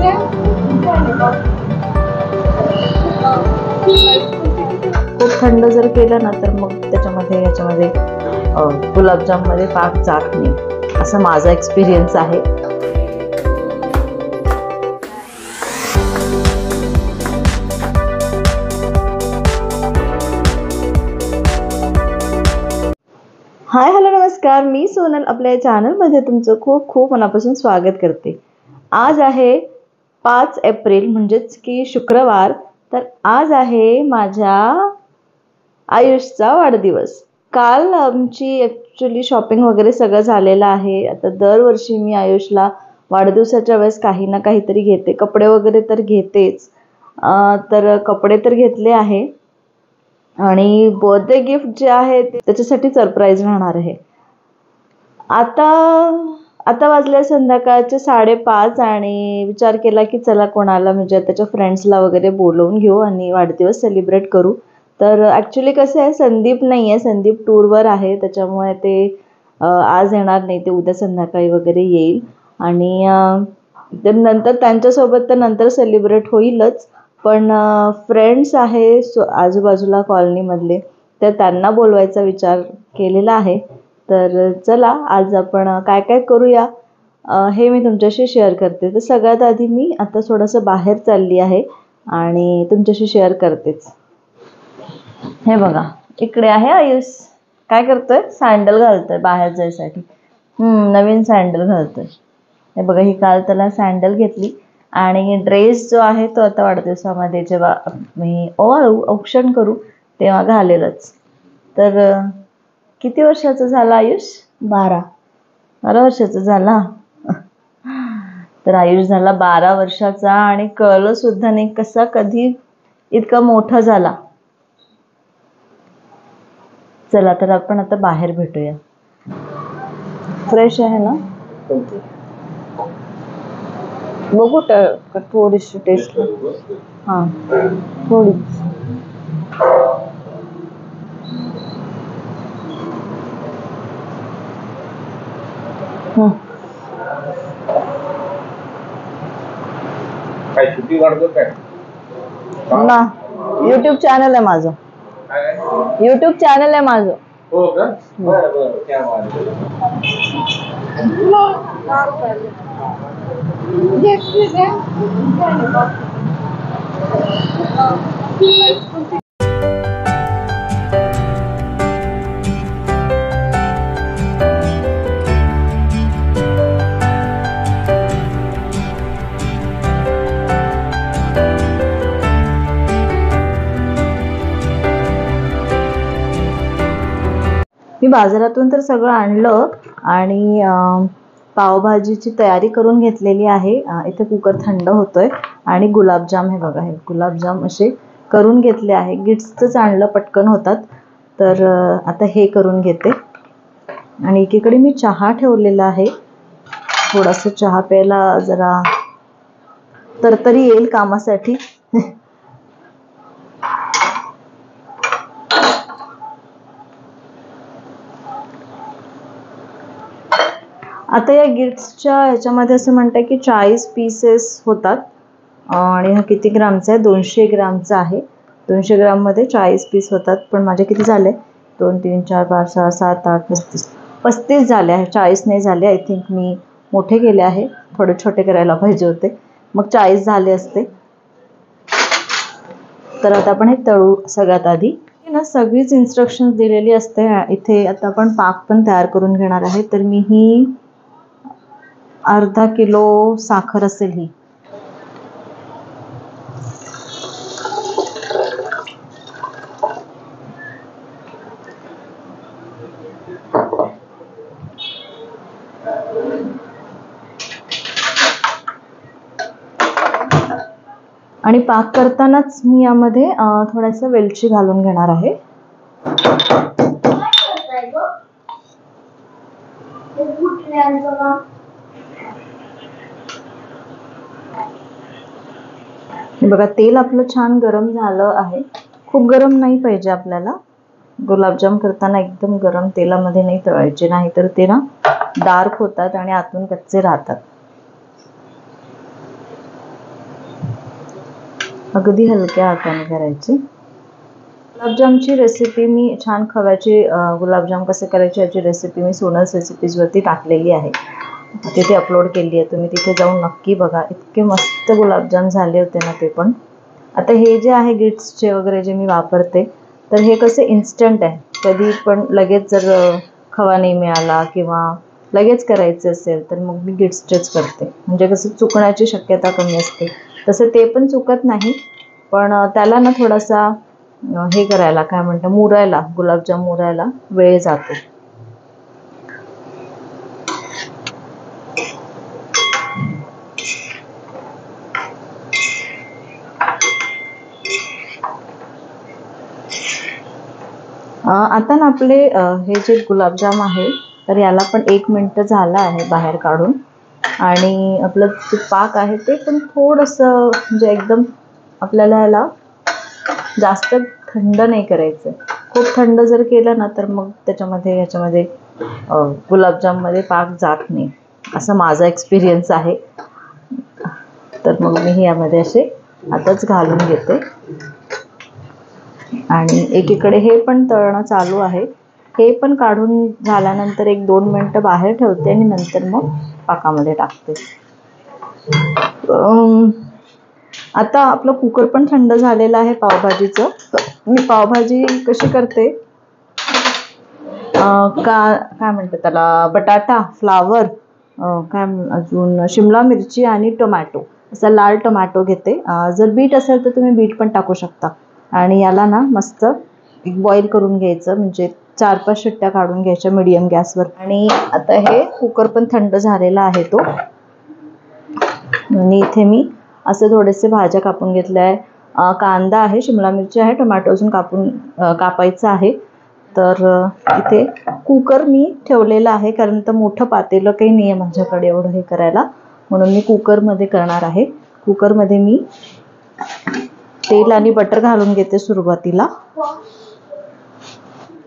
खूप थंड जर केलं ना तर मग याच्यामध्ये गुलाबजाम मध्ये पाक जात नाही, असं माझा एक्सपिरियन्स आहे. हाय हॅलो नमस्कार, मी सोनल आपल्या चॅनलमध्ये तुमचं खूप खूप मनापासून स्वागत करते. आज आहे 5 एप्रिल म्हणजेच की शुक्रवार. तर आज आहे माझ्या आयुषचा वाढदिवस. काल आमची ॲक्च्युली शॉपिंग वगैरे सगळं झालेलं आहे. आता दरवर्षी मी आयुषला वाढदिवसाच्या वेळेस काही ना काहीतरी घेते, कपडे वगैरे तर घेतेच. तर कपडे तर घेतले आहे आणि बर्थडे गिफ्ट जे आहे त्याच्यासाठी सरप्राईज राहणार आहे. आता वाजले संध्याकाळचे 5:30 आणि विचार केला की चला कोणाला म्हणजे त्याच्या फ्रेंड्सला वगैरे बोलवून घेऊ आणि वाढदिवस सेलिब्रेट करू. तर ॲक्च्युली कसं आहे, संदीप नाही आहे, संदीप टूरवर आहे, त्याच्यामुळे ते आज येणार नाही, ते उद्या संध्याकाळी वगैरे येईल. आणि तर नंतर त्यांच्यासोबत तर नंतर सेलिब्रेट होईलच, पण फ्रेंड्स आहे आजूबाजूला कॉलनीमधले, तर त्यांना बोलवायचा विचार केलेला आहे. तर चला आज आपण काय काय करूया हे मी तुमच्याशी शेअर करते. तर सगळ्यात आधी मी आता थोडंसं बाहेर चालली आहे आणि तुमच्याशी शेअर करतेच. हे बघा, इकडे आहे आयुष. काय करतोय? सँडल घालतोय बाहेर जायसाठी. नवीन सँडल घालतोय. हे बघा, ही काल त्याला सँडल घेतली आणि ड्रेस जो आहे तो आता वाढदिवसामध्ये जेव्हा मी औक्षण करू तेव्हा घालेलच. तर किती वर्षाचा झाला आयुष? 12 वर्षाचा झाला. तर आयुष झाला 12 वर्षाचा आणि कळलं सुद्धा नाही कसा कधी इतका मोठा झाला. चला तर आपण आता बाहेर भेटूया. फ्रेश आहे ना? बघू थोडीशी टेस्ट. हां, थोडी. काय सुट्टी काढतो काय ना? यूट्यूब चॅनल आहे माझं. यूट्यूब चॅनल आहे माझं. हो का? बरं बरं, क्या बात आहे. मी बाजारातून तर सगळं आणलं आणि पावभाजीची तयारी करून घेतलेली आहे. इथे कुकर थंड होतोय आणि गुलाबजाम, हे बघा, हे गुलाबजाम असे करून घेतले आहे. गिट्सच आणलं, पटकन होतात. तर आता हे करून घेते. आणि एकीकडे मी चहा ठेवलेला आहे. थोडासा चहा प्यायला जरा तरतरी येईल कामासाठी. आता या गिफ्ट्सच्या ह्याच्यामध्ये असं म्हणतात की 40 पीसेस होतात आणि हा किती ग्रामचा आहे? 200 ग्रामचा आहे. 200 ग्राममध्ये 40 पीस होतात. पण माझे किती झाले? 2 3 4 5 6 7 8 35 झाले आहे. 40 नाही झाले. आय थिंक मी मोठे केले आहे, थोडे छोटे करायला पाहिजे होते, मग 40 झाले असते. तर आता आपण हे तळू. सगळ्यात आधी ना सगळीच इन्स्ट्रक्शन्स दिलेली असते इथे. आता आपण पाक पण तयार करून घेणार आहे. तर मी ही अर्धा किलो साखर असेल ही. आणि पाक करतानाच मी यामध्ये थोडासा वेलची घालून घेणार आहे. बघा, तेल आपलं छान गरम झालं आहे. खूप गरम नाही पाहिजे आपल्याला. गुलाबजाम करताना एकदम गरम तेलामध्ये नाही तळायचे, नाही तर ते ना डार्क होतात आणि आतून कच्चे राहतात. अगदी हलक्या हाताने करायचे. गुलाबजामची रेसिपी मी छान खव्याचे गुलाबजाम कसे करायचे याची रेसिपी मी सोनल्स रेसिपीजवरती टाकलेली आहे, तिथे अपलोड केली आहे. तुम्ही तिथे जाऊन नक्की बघा. इतके मस्त गुलाबजाम झाले होते ना ते पण. आता हे जे आहे गिट्सचे वगैरे जे मी वापरते तर हे कसे इन्स्टंट आहे. कधी पण लगेच जर खवा नाही मिळाला किंवा लगेच करायचे असेल तर मग मी गिट्सचेच करते. म्हणजे कसं चुकण्याची शक्यता कमी असते. तसं ते पण चुकत नाही, पण त्याला ना थोडासा हे करायला काय म्हणतात मुरायला, गुलाबजाम मुरायला वेळ जातो. आता ना आपले हे जे गुलाबजाम आहे तर याला पण 1 मिनिट झालं आहे बाहेर काढून. आणि आपलं जे पाक आहे ते पण थोडंसं म्हणजे एकदम आपल्याला याला जास्त थंड नाही करायचं. खूप थंड जर केलं ना तर मग याच्यामध्ये गुलाबजाममध्ये पाक जात नाही, असं माझा एक्सपिरियन्स आहे. तर मग मी यामध्ये असे आताच घालून घेते. आणि एकीकडे हे पण तळणं चालू आहे. हे पण काढून झाल्यानंतर 1-2 मिनटं बाहेर ठेवते आणि नंतर मग पाकामध्ये टाकते. आता आपलं कुकर पण थंड झालेलं आहे पावभाजीचं. मी पावभाजी कशी करते, काय म्हणतात त्याला, बटाटा, फ्लावर, अजून शिमला मिरची आणि टोमॅटो, असा लाल टोमॅटो घेते. जर बीट असेल तर तुम्ही बीट पण टाकू शकता. आणि याला ना मस्त एक बॉईल करून घ्यायचं, म्हणजे 4-5 शिट्ट्या काढून घ्यायच्या मीडियम गॅसवर. आणि आता हे कुकर पण थंड झालेला आहे तो. आणि इथे मी असे थोडेसे भाज्या कापून घेतल्या आहे. कांदा आहे, शिमला मिरची आहे, टोमॅटो अजून कापायचं आहे. तर इथे कुकर मी ठेवलेला आहे, कारण तर मोठं पातेलं काही नाही आहे माझ्याकडे एवढं हे करायला, म्हणून मी कुकरमध्ये करणार आहे. कुकरमध्ये मी तेल आणि बटर घालून घेते सुरुवातीला.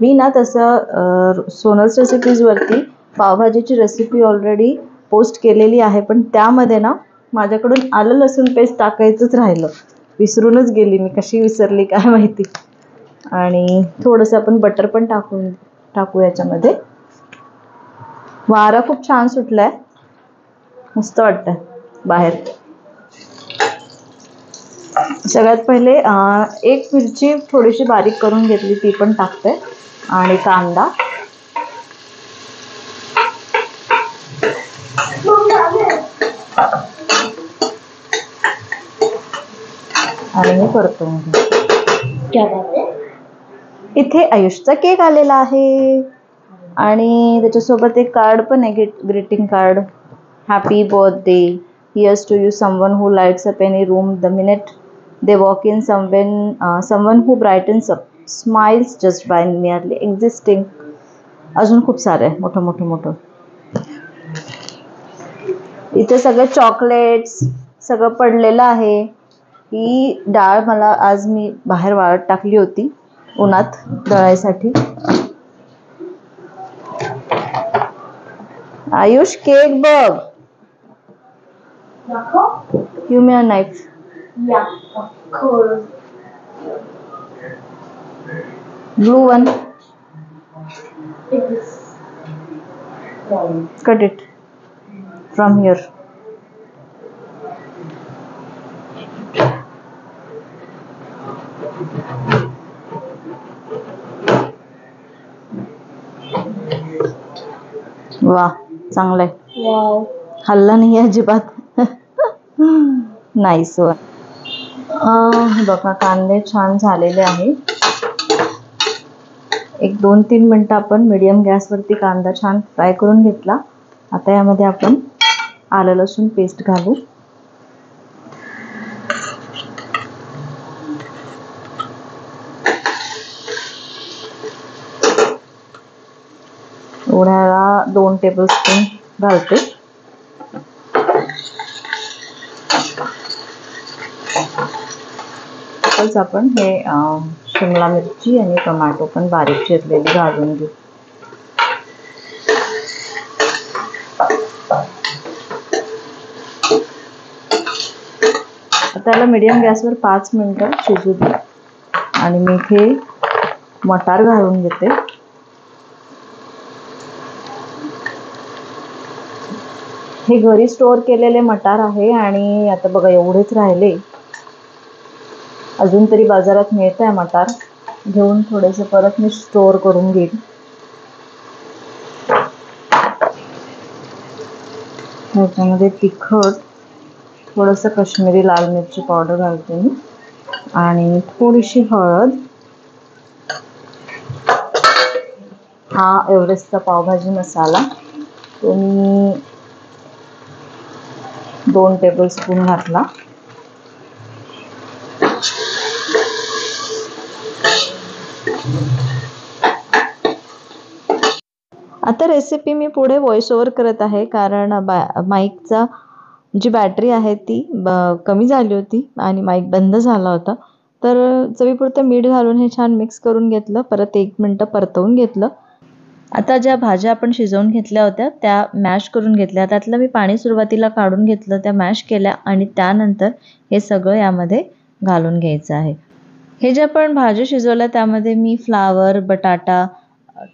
मी ना तसं सोनल्स रेसिपीजवरती पावभाजीची रेसिपी ऑलरेडी पोस्ट केलेली आहे, पण त्यामध्ये ना माझ्याकडून आलं लसूण पेस्ट टाकायचंच राहिलं, विसरूनच गेली मी. कशी विसरली काय माहिती. आणि थोडंसं आपण बटर पण टाकू याच्यामध्ये. वारा खूप छान सुटलाय, मस्त वाटतंय बाहेर. सगळ्यात पहिले एक मिरची थोडीशी बारीक करून घेतली ती पण टाकते. आणि कांदा आणि हे परतून घेते. इथे आयुषचा केक आलेला आहे आणि त्याच्यासोबत एक कार्ड पण आहे, greeting card. Happy birthday, here's to you someone who lights up any room the minute they walk in, someone who brightens up, smiles just by merely existing. अजून खूप सारे मोठं. इथे सगळे चॉकलेट्स सगळं पडलेलं आहे. ही डाळ मला आज मी बाहेर वाळत टाकली होती उन्हात दळायसाठी. आयुष केक बघ. Give me a knife. Yeah, of course. Blue one. Cut it from here. वाह, चांगलंय. वाव, हल्ला नाही अजिबात. Nice one. बघा कांदे छान झालेले आहे. 1-2-3 मिनटं आपण मीडियम गॅसवरती कांदा छान फ्राय करून घेतला. आता यामध्ये आपण आलं लसूण पेस्ट घालू. ओढ्याला 2 टेबलस्पून घालते. आपण हे शिमला मिरची आणि टोमॅटो पण बारीक चिरलेली घालून घेऊ. त्याला मीडियम गॅसवर 5 मिनिटं शिजू दे आणि मी इथे मटार घालून घेते. हे घरी स्टोअर केलेले मटार आहे आणि आता बघा एवढेच राहिले. अजून तरी बाजारात मिळत आहे मटार, घेऊन थोडेसे परत मी स्टोअर करून घेईन. ह्याच्यामध्ये तिखट, थोडंसं काश्मीरी लाल मिरची पावडर घालते मी आणि थोडीशी हळद. हा एव्हरेस्टचा पावभाजी मसाला तो मी 2 टेबलस्पून घातला. आता रेसिपी मी पुढे व्हॉइस ओव्हर करत आहे, कारण माईकचा जी बॅटरी आहे ती कमी झाली होती आणि माईक बंद झाला होता. तर चवीपुरतं मीठ घालून हे छान मिक्स करून घेतलं. परत 1 मिनिटं परतवून घेतलं. आता ज्या भाज्या आपण शिजवून घेतल्या होत्या त्या मॅश करून घेतल्या. त्यातलं मी पाणी सुरुवातीला काढून घेतलं, त्या मॅश केल्या आणि त्यानंतर हे सगळं यामध्ये घालून घ्यायचं आहे. हे जे आपण भाजी शिजवल्या त्यामध्ये मी फ्लावर, बटाटा,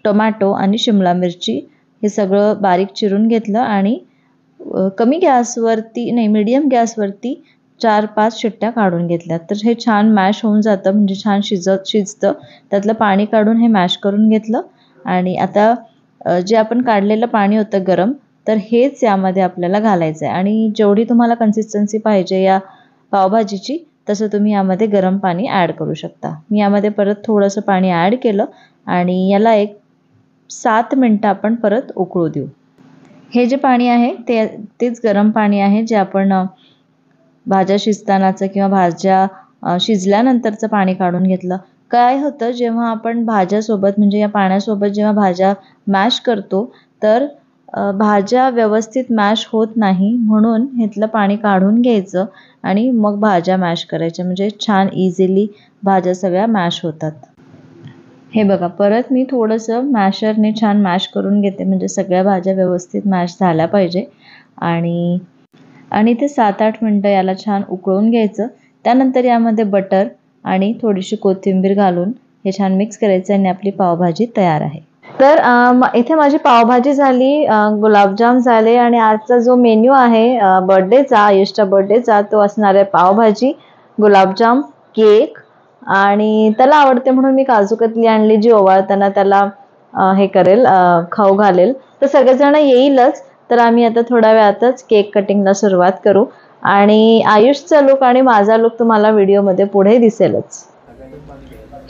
टोमॅटो आणि शिमला मिरची हे सगळं बारीक चिरून घेतलं आणि कमी गॅसवरती नाही मीडियम गॅसवरती 4-5 शिट्ट्या काढून घेतल्या. तर हे छान मॅश होऊन जातं, म्हणजे छान शिजतं. त्यातलं पाणी काढून हे मॅश करून घेतलं आणि आता जे आपण काढलेलं पाणी होतं गरम, तर हेच यामध्ये आपल्याला घालायचं आहे आणि जेवढी तुम्हाला कन्सिस्टन्सी पाहिजे या पावभाजीची तसं तुम्ही यामध्ये गरम पाणी ॲड करू शकता. मी यामध्ये परत थोडंसं पाणी ॲड केलं आणि याला एक 7 मिनिटं आपण परत उकळू देऊ. हे जे पाणी आहे तेच गरम पाणी आहे जे आपण भाज्या शिजतानाचं किंवा भाज्या शिजल्यानंतरचं पाणी काढून घेतलं. काय होतं, जेव्हा आपण भाज्यासोबत म्हणजे या पाण्यासोबत जेव्हा भाज्या मॅश करतो तर भाज्या व्यवस्थित मॅश होत नाही, म्हणून ह्यातलं पाणी काढून घ्यायचं आणि मग भाज्या मॅश करायच्या, म्हणजे छान इझिली भाज्या सगळ्या मॅश होतात. हे बघा परत मी थोडंसं मॅशरने छान मॅश करून घेते, म्हणजे सगळ्या भाज्या व्यवस्थित मॅश झाल्या पाहिजे आणि ते 7-8 मिनिटं याला छान उकळून घ्यायचं. त्यानंतर यामध्ये बटर आणि थोडीशी कोथिंबीर घालून हे छान मिक्स करायचं आणि आपली पावभाजी तयार आहे. तर इथे माझी पावभाजी झाली, गुलाबजाम झाले आणि आजचा जो मेन्यू आहे बर्थडेचा, आयुषच्या बर्थडेचा, तो असणार आहे पावभाजी, गुलाबजाम, केक आणि त्याला आवडते म्हणून मी काजू कतली आणली जी ओवाळताना त्याला हे करेल, खाऊ घालेल. तर सगळेजण येईलच, तर आम्ही आता थोड्या वेळातच केक कटिंगला सुरुवात करू आणि आयुषचा लुक आणि माझा लुक तुम्हाला व्हिडिओमध्ये पुढे दिसेलच.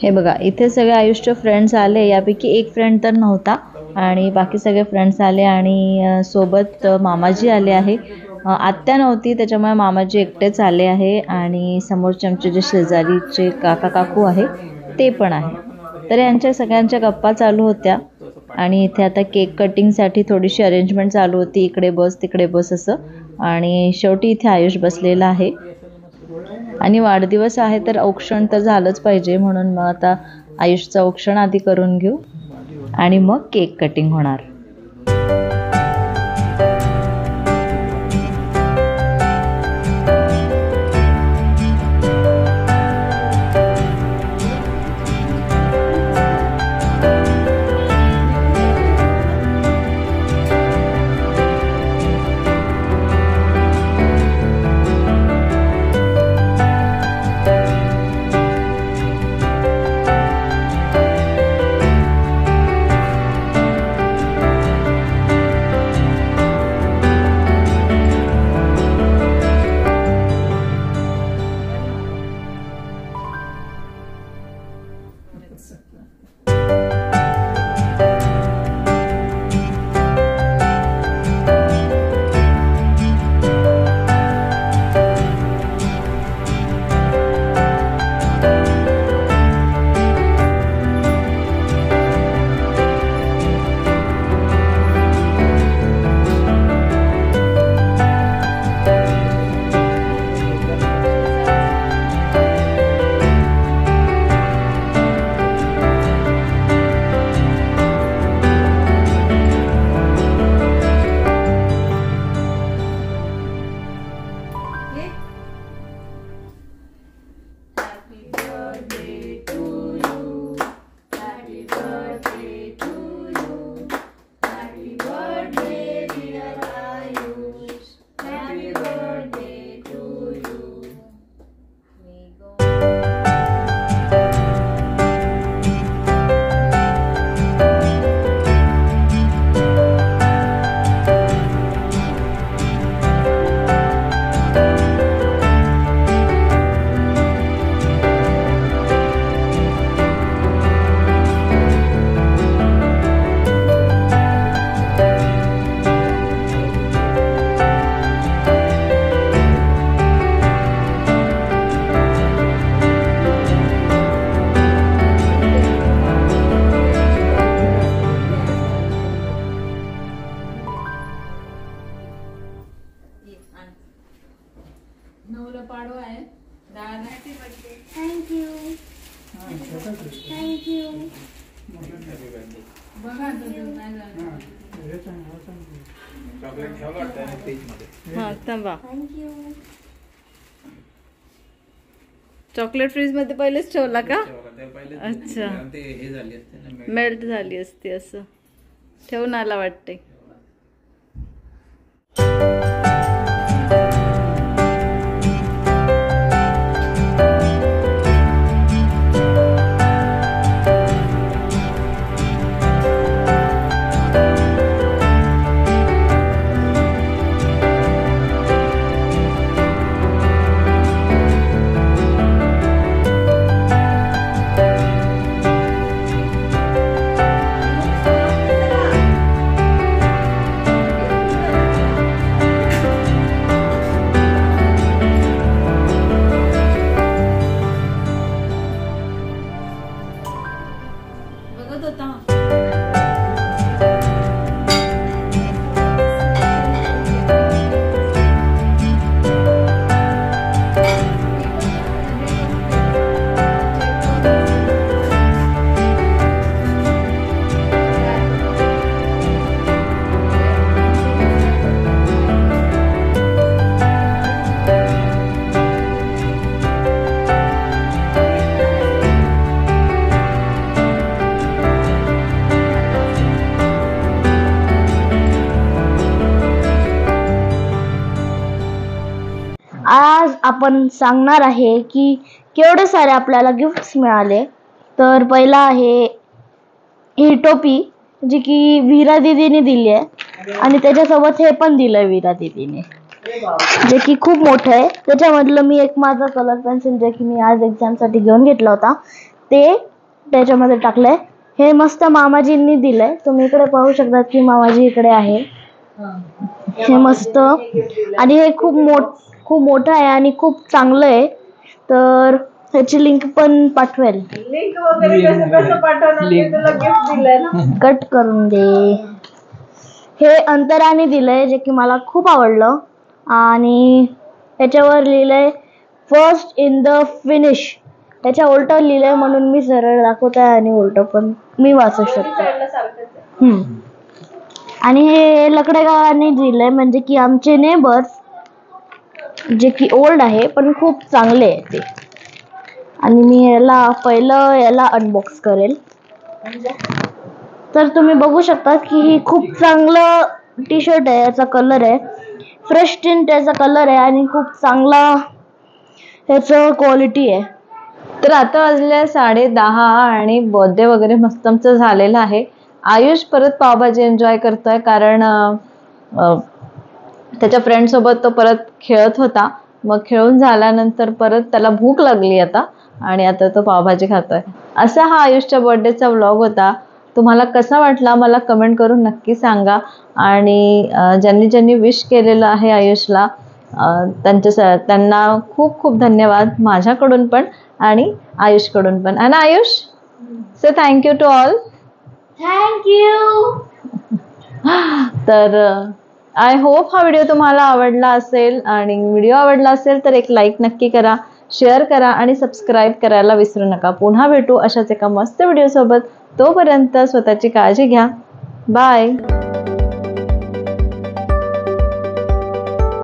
हे बघा इथे सगळे आयुषचे फ्रेंड्स आले, यापैकी एक फ्रेंड तर नव्हता आणि बाकी सगळे फ्रेंड्स आले आणि सोबत मामाजी आले आहे. आत्या नव्हती त्याच्यामुळे मामाजी एकटेच आले आहे आणि समोरचे आमचे जे शेजारीचे काका काकू आहे ते पण आहे. तर यांच्या सगळ्यांच्या गप्पा चालू होत्या आणि इथे आता केक कटिंगसाठी थोडीशी अरेंजमेंट चालू होती, इकडे बस तिकडे बस असं, आणि शेवटी इथे आयुष बसलेला आहे आणि वाढदिवस आहे तर औक्षण तर झालंच पाहिजे, म्हणून मग आता आयुषचं औक्षण आधी करून घेऊ आणि मग केक कटिंग होणार. वाढवा आहे थँक्यू थँक्यू बघा नाही झालं चॉकलेट ठेवलं वाटतं फ्रीजमध्ये. हां थांबा, थँक्यू चॉकलेट फ्रीज मध्ये पहिलेच ठेवला का? ते पहिले अच्छा, ते हे झाली असते ना मेल्ट झाली असती, असं ठेवून आला वाटते. बघत होता आज आपण सांगणार आहे की केवढे सारे आपल्याला गिफ्ट्स मिळाले. तर पहिला आहे ही टोपी, जी की वीरा दीदीने दिली आहे आणि त्याच्यासोबत हे पण दिलंय वीरा दीदीने, जे की खूप मोठं आहे. त्याच्यामधलं मी एक माझं कलर पेन्सिल, जे की मी आज एक्झामसाठी घेऊन घेतला होता, ते त्याच्यामध्ये टाकलंय. हे मस्त मामाजींनी दिलंय, तुम्ही इकडे पाहू शकता की मामाजी इकडे आहे. हे मस्त, आणि हे खूप मोठं आहे आणि खूप चांगलं आहे. तर ह्याची लिंक पण पाठवेल. लिंक वगैरे कसं पाठवणार? मी तुला गिफ्ट दिलंय ना. कट करून दे. हे अंतराने दिलंय, जे की मला खूप आवडलं, आणि त्याच्यावर लिहिलंय फर्स्ट इन द फिनिश. त्याच्या उलट लिहिलंय, म्हणून मी सरळ दाखवत आहे आणि उलट पण मी वाचू शकतो. आणि हे लकडेगावांनी दिलंय, म्हणजे की आमचे नेबर्स, जे की ओल्ड आहे पण खूप चांगले आहे ते. आणि मी याला अनबॉक्स करेल. तर तुम्ही बघू शकता की ही खूप चांगलं टी शर्ट आहे. याचा कलर आहे फ्रेश टिंट, याचा कलर आहे, आणि खूप चांगला याचं क्वालिटी आहे. तर आता वाजल्या 10:30 आणि बर्थडे वगैरे मस्त आमचं झालेलं आहे. आयुष परत पावभाजी एन्जॉय करतोय, कारण त्याच्या फ्रेंड सोबत तो परत खेळत होता. मग खेळून झाल्यानंतर परत त्याला भूक लागली आता, आणि आता तो पावभाजी खातोय. असा हा आयुषच्या बर्थडेचा व्लॉग होता. तुम्हाला कसा वाटला मला कमेंट करून नक्की सांगा. आणि ज्यांनी विश केलेलं आहे आयुषला, त्यांना खूप खूप धन्यवाद माझ्याकडून पण आणि आयुषकडून पण. आणि Ayush, say thank you to all. Thank you. तर आय होप हा व्हिडिओ तुम्हाला आवडला असेल, आणि व्हिडिओ आवडला असेल तर एक लाईक नक्की करा, शेअर करा आणि सबस्क्राईब करायला विसरू नका. पुन्हा भेटू अशाच एका मस्त व्हिडिओ सोबत. तोपर्यंत स्वतःची काळजी घ्या. बाय.